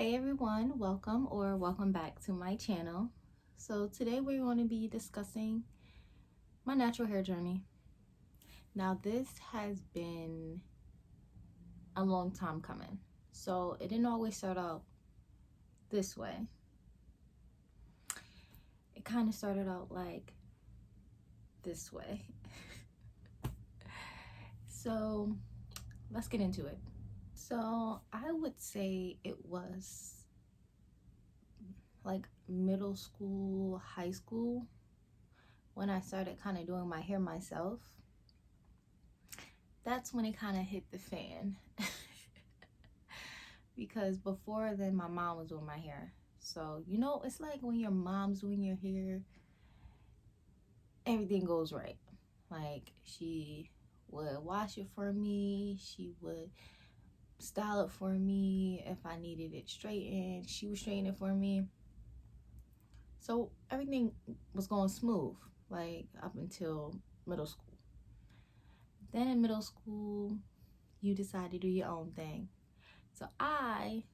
Hey everyone, welcome back to my channel. So today we're going to be discussing my natural hair journey. Now this has been a long time coming. So it didn't always start out this way. It kind of started out like this way. So let's get into it. So I would say it was like middle school, high school, when I started kind of doing my hair myself. That's when it kind of hit the fan. Because before then my mom was doing my hair. So you know, it's like when your mom's doing your hair, everything goes right. Like she would wash it for me, she would style it for me. If I needed it straightened, she would straighten it for me. So everything was going smooth, like up until middle school. Then in middle school, you decide to do your own thing. So I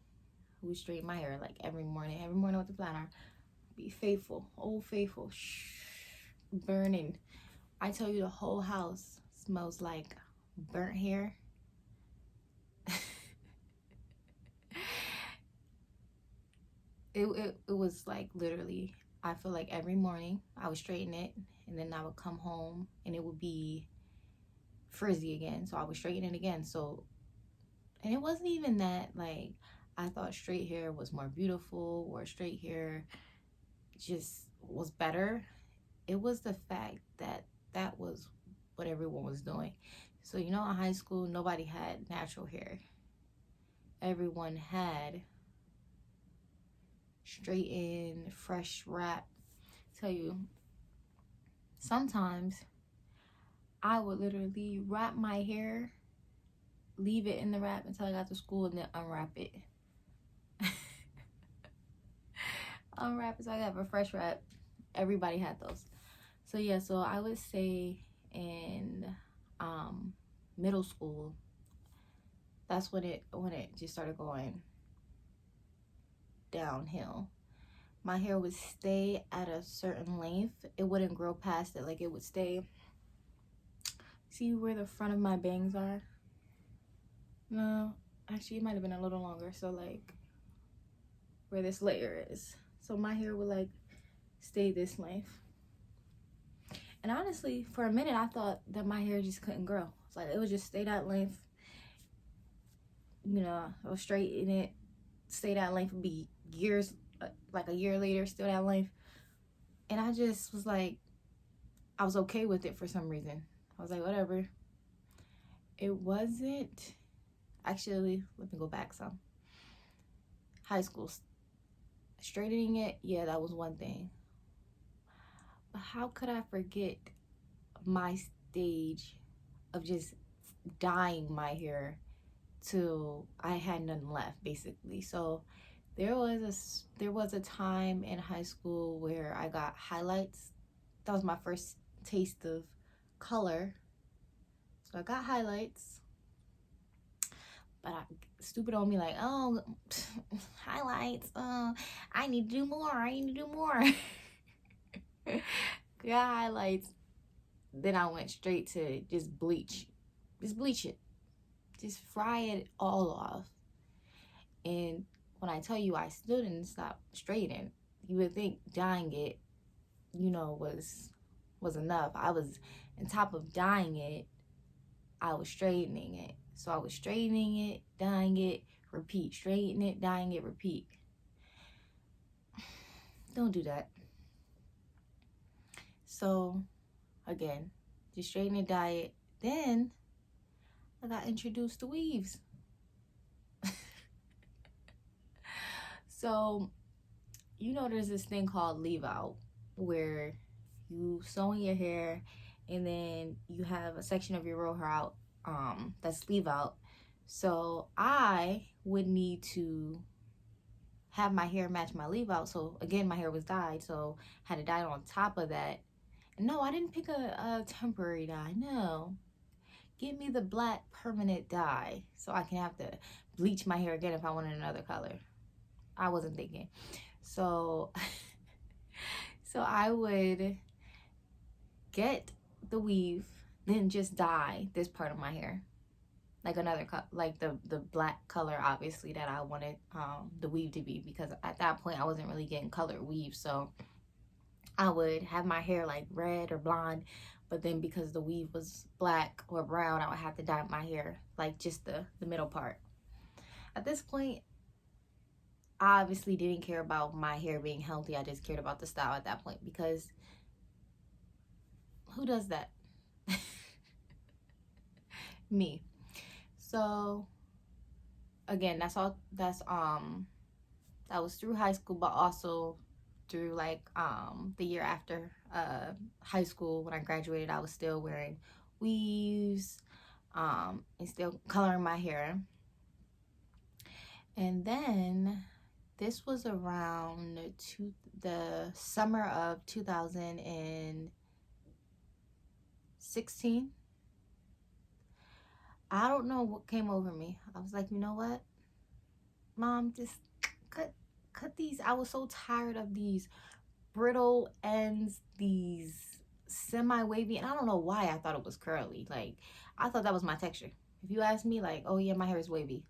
would straighten my hair like every morning with the flat iron. Be faithful, old faithful, burning. I tell you, the whole house smells like burnt hair. It was like literally, I feel like every morning I would straighten it, and then I would come home and it would be frizzy again. So I would straighten it again. So, and it wasn't even that like I thought straight hair was more beautiful or straight hair just was better. It was the fact that that was what everyone was doing. So you know, in high school nobody had natural hair. Everyone had straightened, fresh wrap. Tell you, sometimes I would literally wrap my hair, leave it in the wrap until I got to school, and then unwrap it. Unwrap it so I have a fresh wrap. Everybody had those. So yeah, so I would say in middle school, that's when it just started going downhill. My hair would stay at a certain length. It wouldn't grow past it. Like it would stay. See where the front of my bangs are? No, actually it might have been a little longer. So like where this layer is. So my hair would like stay this length. And honestly, for a minute I thought that my hair just couldn't grow. It's like it would just stay that length. You know, I would straighten it, stay that length, would be years, like a year later, still that length. And I just was like, I was okay with it for some reason. I was like, whatever. It wasn't, actually, let me go back some. High school, straightening it, yeah, that was one thing. But how could I forget my stage of just dyeing my hair till I had nothing left, basically? So there was a time in high school where I got highlights. That was my first taste of color. So I got highlights, but stupid on me like, oh, highlights, I need to do more. Got highlights, then I went straight to just bleach it, just fry it all off. And when I tell you I still didn't stop straightening, you would think dyeing it, you know, was enough. I was, on top of dyeing it, I was straightening it. So I was straightening it, dyeing it, repeat, straighten it, dyeing it, repeat. Don't do that. So again, just straighten it, dye it. Then I got introduced to weaves. So you know, there's this thing called leave out where you sew in your hair and then you have a section of your real hair out that's leave out. So I would need to have my hair match my leave out. So again, my hair was dyed, so I had to dye it on top of that. No, I didn't pick a temporary dye. No, give me the black permanent dye so I can have to bleach my hair again if I wanted another color. I wasn't thinking. So so I would get the weave, then just dye this part of my hair like another like the black color, obviously, that I wanted the weave to be, because at that point I wasn't really getting colored weave. So I would have my hair like red or blonde, but then because the weave was black or brown, I would have to dye my hair like just the middle part. At this point, I obviously didn't care about my hair being healthy. I just cared about the style at that point, because who does that? Me. So again, that was through high school, but also through like the year after high school. When I graduated, I was still wearing weaves and still coloring my hair. And then this was around the summer of 2016. I don't know what came over me. I was like, you know what, Mom, just cut these. I was so tired of these brittle ends, these semi-wavy, and I don't know why I thought it was curly. Like, I thought that was my texture. If you ask me, like, oh yeah, my hair is wavy,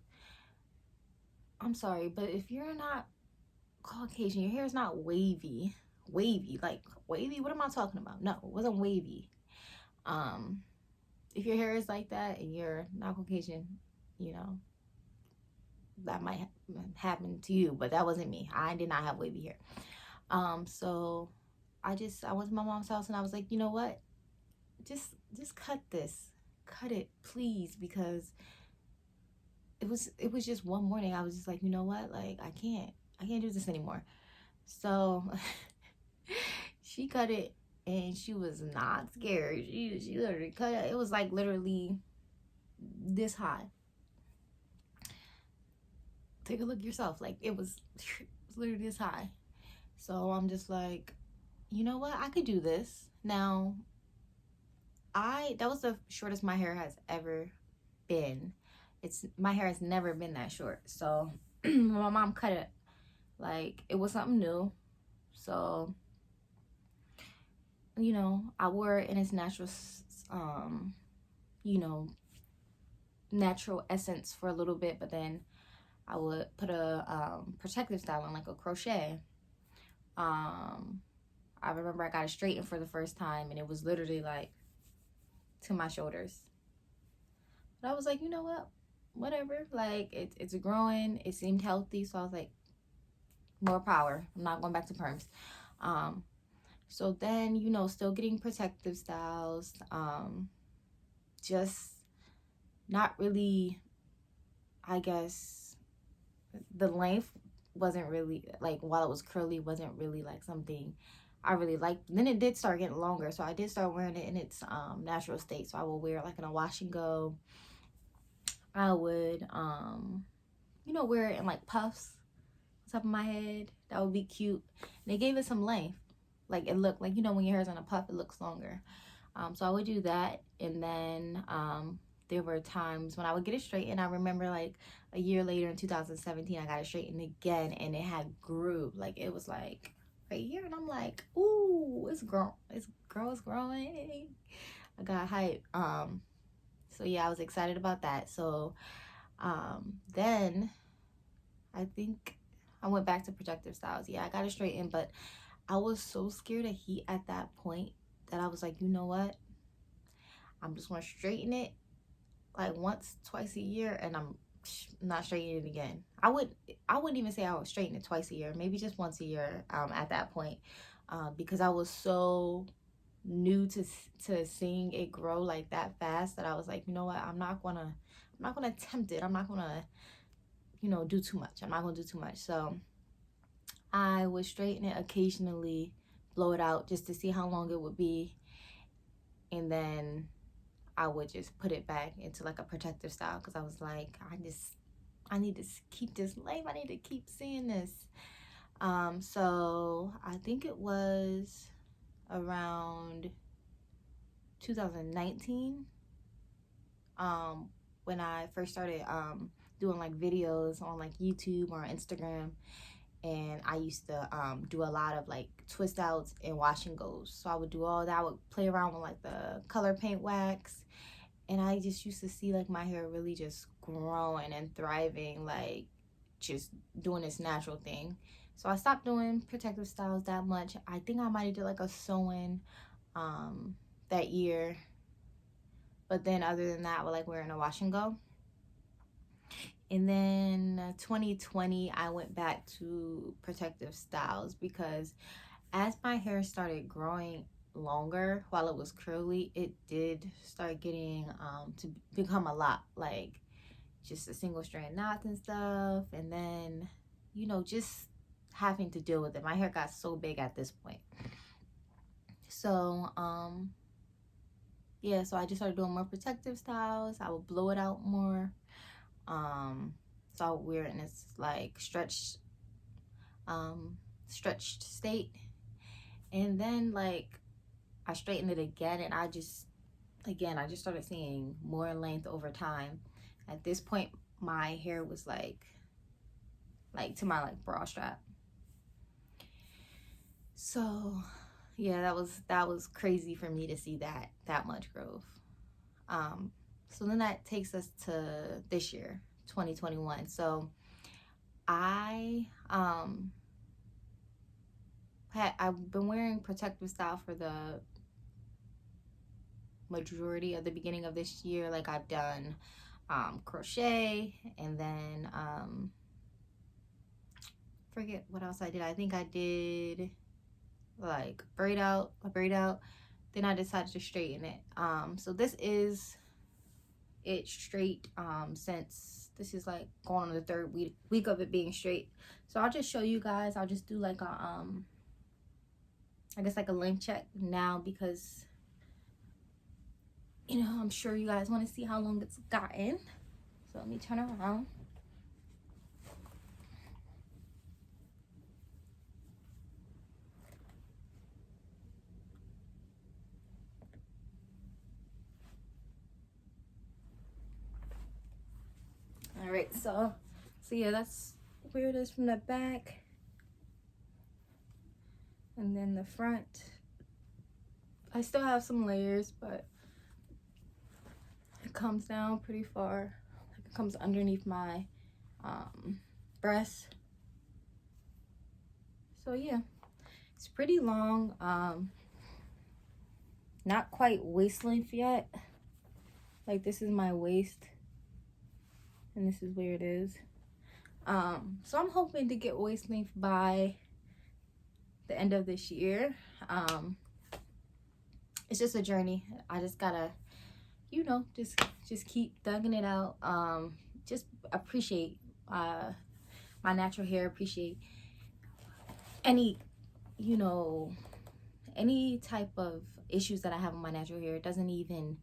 I'm sorry, but if you're not Caucasian, your hair is not wavy. Like wavy, what am I talking about? No, it wasn't wavy. If your hair is like that and you're not Caucasian, you know, that might happen to you, but that wasn't me. I did not have wavy hair. So I went to my mom's house and I was like, you know what, just cut this, cut it please, because it was just one morning. I was just like, you know what, like I can't do this anymore. So she cut it, and she was not scared. She literally cut it. It was like literally this high. Take a look yourself. Like it was literally this high. So I'm just like, you know what, I could do this. Now, that was the shortest my hair has ever been. My hair has never been that short. So my mom cut it like it was something new. So, you know, I wore it in its natural you know, natural essence for a little bit, but then I would put a protective style on, like a crochet. I remember I got it straightened for the first time, and it was literally like to my shoulders. But I was like, you know what, whatever, like it's growing, it seemed healthy, so I was like, more power, I'm not going back to perms. So then, you know, still getting protective styles, just not really, I guess the length wasn't really like, while it was curly, wasn't really like something I really liked. Then it did start getting longer, so I did start wearing it in its natural state. So I will wear it like in a wash and go. I would you know, wear it in like puffs on top of my head. That would be cute. And they gave it some length. Like it looked like, you know, when your hair's on a puff, it looks longer. So I would do that. And then there were times when I would get it straightened. I remember like a year later in 2017, I got it straightened again, and it had grew. Like it was like right here, and I'm like, ooh, it's growing. It's growing. I got hype. So yeah, I was excited about that. So then I think I went back to protective styles. Yeah, I got it straightened, but I was so scared of heat at that point that I was like, you know what? I'm just gonna straighten it like once, twice a year, and I'm not straightening it again. I wouldn't even say I would straighten it twice a year, maybe just once a year at that point, because I was so new to seeing it grow like that fast that I was like, you know what? I'm not gonna attempt it. I'm not gonna, you know, do too much. I'm not gonna do too much. So I would straighten it occasionally, blow it out just to see how long it would be, and then I would just put it back into like a protective style, because I was like, I need to keep this length. I need to keep seeing this. So I think it was around 2019 when I first started doing like videos on like YouTube or Instagram, and I used to do a lot of like twist outs and wash and goes. So I would do all that. I would play around with like the color paint wax, and I just used to see like my hair really just growing and thriving, like just doing this natural thing. So I stopped doing protective styles that much. I think I might have did like a sew-in that year, but then other than that, I would like wearing a wash and go. And then 2020, I went back to protective styles because as my hair started growing longer while it was curly, it did start getting to become a lot, like just a single strand knots and stuff. And then, you know, just having to deal with it. My hair got so big at this point. So, yeah, so I just started doing more protective styles. I would blow it out more. So I would wear it in this like stretched state, and then like I straightened it again, and I just started seeing more length over time. At this point, my hair was like to my like bra strap. So yeah, that was crazy for me to see that much growth. So then that takes us to this year, 2021. So I've been wearing protective style for the majority of the beginning of this year. Like I've done crochet, and then forget what else I did. I think I did like braid out, then I decided to straighten it. So this is it straight since this is like going on the third week of it being straight. So I'll just show you guys. I'll just do like a I guess like a length check now, because you know I'm sure you guys want to see how long it's gotten. So let me turn around. All right, so yeah, that's where it is from the back, and then the front. I still have some layers, but it comes down pretty far. Like it comes underneath my breast. So yeah, it's pretty long. Not quite waist length yet. Like this is my waist, and this is where it is. So I'm hoping to get waist length by the end of this year. It's just a journey. I just gotta, you know, just keep thugging it out. Just appreciate my natural hair. Appreciate any, you know, any type of issues that I have with my natural hair. It doesn't even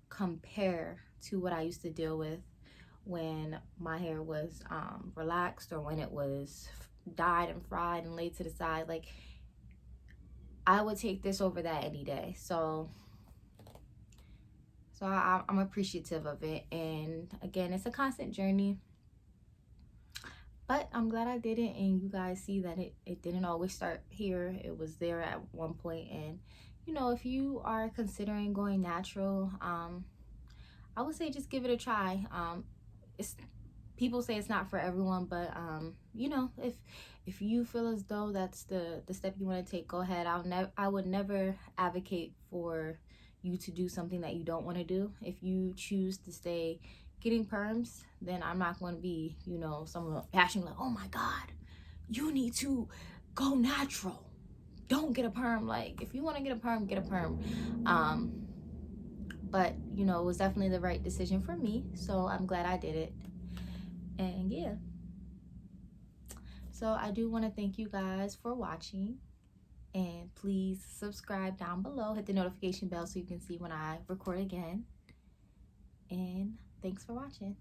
compare to what I used to deal with when my hair was relaxed, or when it was dyed and fried and laid to the side. Like I would take this over that any day. So I'm appreciative of it. And again, it's a constant journey, but I'm glad I did it. And you guys see that it didn't always start here. It was there at one point. And you know, if you are considering going natural, I would say just give it a try. It's people say it's not for everyone, but you know, if you feel as though that's the step you want to take, go ahead. I would never advocate for you to do something that you don't want to do. If you choose to stay getting perms, then I'm not going to be, you know, someone bashing like, oh my god, you need to go natural, don't get a perm. Like if you want to get a perm, get a perm. But you know, it was definitely the right decision for me, so I'm glad I did it. And yeah, so I do want to thank you guys for watching, and please subscribe down below, hit the notification bell so you can see when I record again, and thanks for watching.